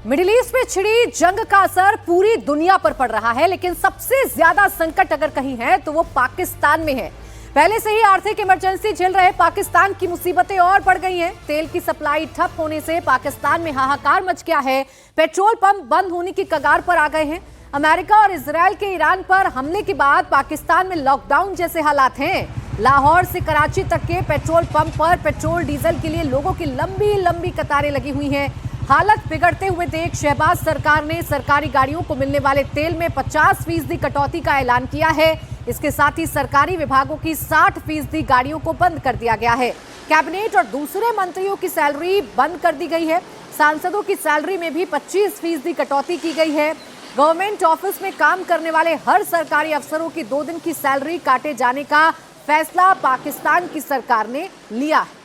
Middle east में छिड़ी जंग का असर पूरी दुनिया पर पड़ रहा है, लेकिन सबसे ज्यादा संकट अगर कहीं है तो वो पाकिस्तान में है। पहले से ही आर्थिक इमरजेंसी झेल रहे पाकिस्तान की मुसीबतें और बढ़ गई हैं। तेल की सप्लाई ठप होने से पाकिस्तान में हाहाकार मच गया है। पेट्रोल पंप बंद होने की कगार पर आ गए हैं। अमेरिका और इजरायल के ईरान पर हमले के बाद पाकिस्तान में लॉकडाउन जैसे हालात हैं। लाहौर से कराची तक के पेट्रोल पंप पर पेट्रोल डीजल के लिए लोगों की लंबी लंबी कतारें लगी हुई हैं। हालत बिगड़ते हुए देख शहबाज सरकार ने सरकारी गाड़ियों को मिलने वाले तेल में 50% कटौती का ऐलान किया है। इसके साथ ही सरकारी विभागों की 60% गाड़ियों को बंद कर दिया गया है। कैबिनेट और दूसरे मंत्रियों की सैलरी बंद कर दी गई है। सांसदों की सैलरी में भी 25% कटौती की गई है। गवर्नमेंट ऑफिस में काम करने वाले हर सरकारी अफसरों की 2 दिन की सैलरी काटे जाने का फैसला पाकिस्तान की सरकार ने लिया है।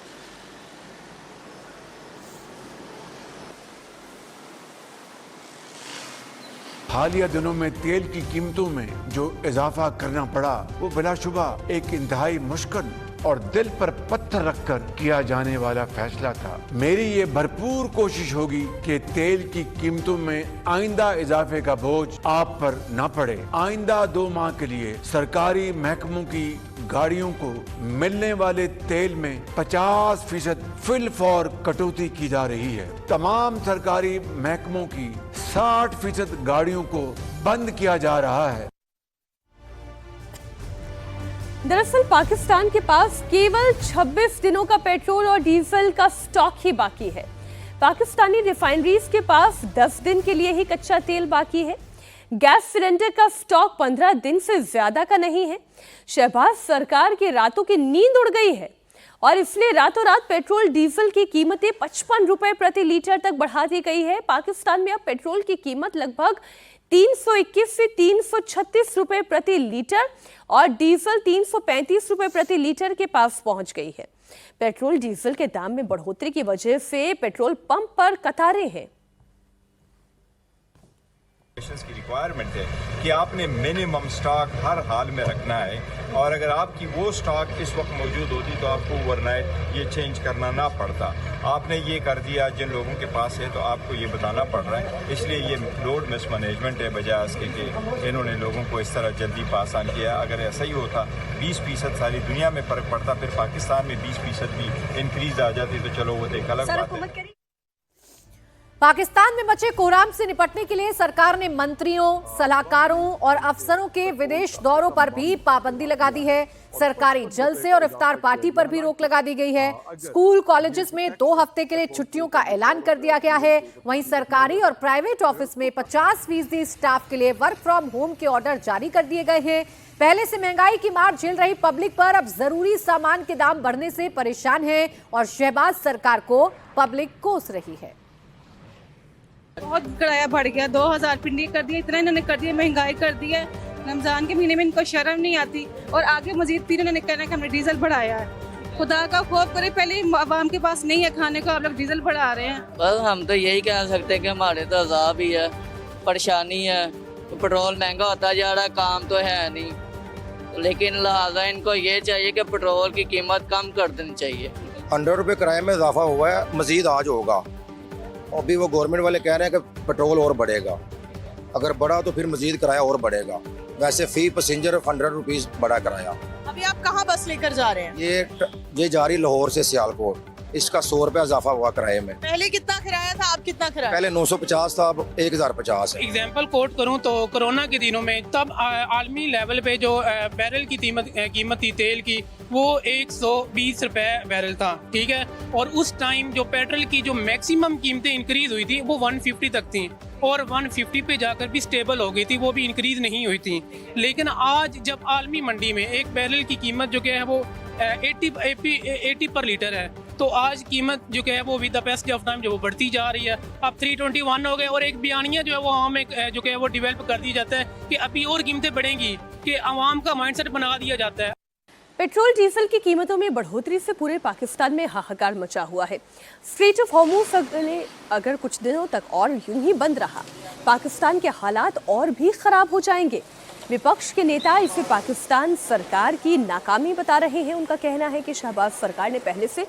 हालिया दिनों में तेल की कीमतों में जो इजाफा करना पड़ा वो बिलाशुबा एक इंतहाई मुश्किल और दिल पर पत्थर रखकर किया जाने वाला फैसला था। मेरी ये भरपूर कोशिश होगी कि तेल की कीमतों में आइंदा इजाफे का बोझ आप पर न पड़े। आइंदा 2 माह के लिए सरकारी महकमों की गाड़ियों को मिलने वाले तेल में 50% फिल फॉर कटौती की जा रही है। तमाम सरकारी महकमों की 60% गाड़ियों को बंद किया जा रहा है। दरअसल पाकिस्तान के पास केवल 26 दिनों का पेट्रोल और डीजल का स्टॉक ही बाकी है। पाकिस्तानी रिफाइनरीज के पास 10 दिन के लिए ही कच्चा तेल बाकी है। गैस सिलेंडर का स्टॉक 15 दिन से ज्यादा का नहीं है। शहबाज सरकार की रातों की नींद उड़ गई है और इसलिए रातों रात पेट्रोल डीजल की कीमतें 55 रुपए प्रति लीटर तक बढ़ा दी गई है। पाकिस्तान में अब पेट्रोल की कीमत लगभग 321 से 336 रुपए प्रति लीटर और डीजल 335 रुपए प्रति लीटर के पास पहुंच गई है। पेट्रोल डीजल के दाम में बढ़ोतरी की वजह से पेट्रोल पंप पर कतारें हैं। की रिक्वायरमेंट है कि आपने मिनिमम स्टॉक हर हाल में रखना है और अगर आपकी वो स्टॉक इस वक्त मौजूद होती तो आपको ओवरनाइट ये चेंज करना ना पड़ता। आपने ये कर दिया, जिन लोगों के पास है तो आपको ये बताना पड़ रहा है। इसलिए ये लोड मिसमैनेजमेंट है बजाय इसके कि इन्होंने लोगों को इस तरह जल्दी पास ऑन किया। अगर ऐसा ही होता 20% सारी दुनिया में फर्क पड़ता, फिर पाकिस्तान में 20% भी इंक्रीज आ जाती तो चलो वो तो एक अलग बात है। पाकिस्तान में मचे कोहराम से निपटने के लिए सरकार ने मंत्रियों, सलाहकारों और अफसरों के विदेश दौरों पर भी पाबंदी लगा दी है। सरकारी जलसे और इफ्तार पार्टी पर भी रोक लगा दी गई है। स्कूल कॉलेजेस में 2 हफ्ते के लिए छुट्टियों का ऐलान कर दिया गया है। वहीं सरकारी और प्राइवेट ऑफिस में 50% स्टाफ के लिए वर्क फ्रॉम होम के ऑर्डर जारी कर दिए गए हैं। पहले से महंगाई की मार झेल रही पब्लिक पर अब जरूरी सामान के दाम बढ़ने से परेशान है और शहबाज सरकार को पब्लिक कोस रही है। बहुत किराया बढ़ गया, 2000 पिंडी कर दिया, इतना इन्होंने कर दिया, महंगाई कर दी है। रमजान के महीने में इनको शर्म नहीं आती और आगे मजीद फिर इन्होंने कहना है कि हमने डीजल बढ़ाया है। खुदा का खौफ करे, पहले आवाम के पास नहीं है खाने को, आप लोग डीजल बढ़ा रहे हैं। बस हम तो यही कह सकते हैं कि हमारे तो अजाब ही है, परेशानी है। तो पेट्रोल महंगा होता जा रहा है, काम तो है नहीं, लेकिन लिहाजा इनको ये चाहिए कि पेट्रोल की कीमत कम कर देनी चाहिए। 100 रुपये किराए में इजाफा हुआ है, मजीद आज होगा। और भी वो गवर्नमेंट वाले कह रहे हैं कि पेट्रोल और बढ़ेगा, अगर बढ़ा तो फिर मजीद किराया और बढ़ेगा। वैसे फी पैसेंजर 100 रुपीज़ बढ़ा किराया। अभी आप कहाँ बस लेकर जा रहे हैं? ये जा रही लाहौर से सियालकोट। इसका 100 रुपया इजाफा हुआ किराए में। पहले कितना किराया था, अब कितना किराया? पहले 950 था, अब 1050 है। एग्जाम्पल कोट करूं तो कोरोना के दिनों में तब आलमी लेवल पे जो बैरल की कीमत थी तेल की वो 120 रुपए बैरल था, ठीक है। और उस टाइम जो पेट्रोल की जो मैक्सिमम कीमतें इंक्रीज हुई थी वो 150 तक थी और 150 पे जाकर भी स्टेबल हो गई थी, वो भी इंक्रीज नहीं हुई थी। लेकिन आज जब आलमी मंडी में एक बैरल की कीमत जो है वो 80 पर लीटर है, तो आज कीमत जो है वो with the passage of time जो वो बढ़ती जा रही है। अब 321 हो गए और एक बयानिया जो है वो आम जो है वो डेवलप कर दिया जाता है कि अभी और कीमतें बढ़ेंगी, कि आवाम का माइंडसेट बना दिया जाता है। पेट्रोल डीजल की कीमतों में बढ़ोतरी से पूरे पाकिस्तान में हाहाकार मचा हुआ है। स्ट्रेट ऑफ हॉर्मुज़ अगर कुछ दिनों तक और यूं ही बंद रहा, पाकिस्तान के हालात और भी खराब हो जाएंगे। विपक्ष के नेता इसे पाकिस्तान सरकार की नाकामी बता रहे हैं। उनका कहना है कि शहबाज सरकार ने पहले से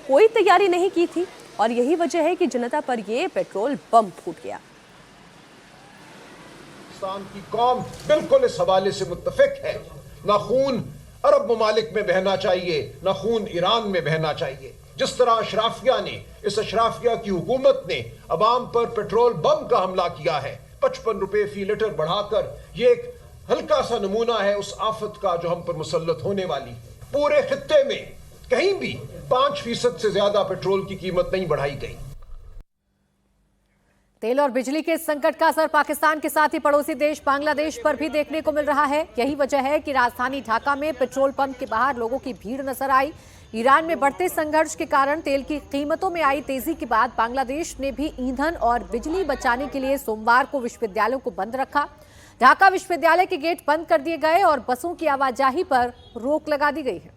कोई तैयारी नहीं की थी और यही वजह है कि जनता पर ये पेट्रोल बम फूट गया। पाकिस्तान की कौम बिल्कुल इस हवाले से मुत्तफिक है। ना खून अरब ममालिक में बहना चाहिए, ना खून ईरान में बहना चाहिए। जिस तरह अशराफिया ने, इस अशराफिया की हुकूमत ने अवाम पर पेट्रोल बम का हमला किया है 55 रुपए फी लीटर बढ़ाकर, ये एक हल्का सा नमूना है उस आफत का जो हम पर मुसल्लत होने वाली है। पूरे खित्ते में कहीं भी 5% से ज्यादा पेट्रोल की कीमत नहीं बढ़ाई गई। तेल और बिजली के संकट का असर पाकिस्तान के साथ ही पड़ोसी देश बांग्लादेश पर भी देखने को मिल रहा है। यही वजह है कि राजधानी ढाका में पेट्रोल पंप के बाहर लोगों की भीड़ नजर आई। ईरान में बढ़ते संघर्ष के कारण तेल की कीमतों में आई तेजी के बाद बांग्लादेश ने भी ईंधन और बिजली बचाने के लिए सोमवार को विश्वविद्यालयों को बंद रखा। ढाका विश्वविद्यालय के गेट बंद कर दिए गए और बसों की आवाजाही पर रोक लगा दी गई है।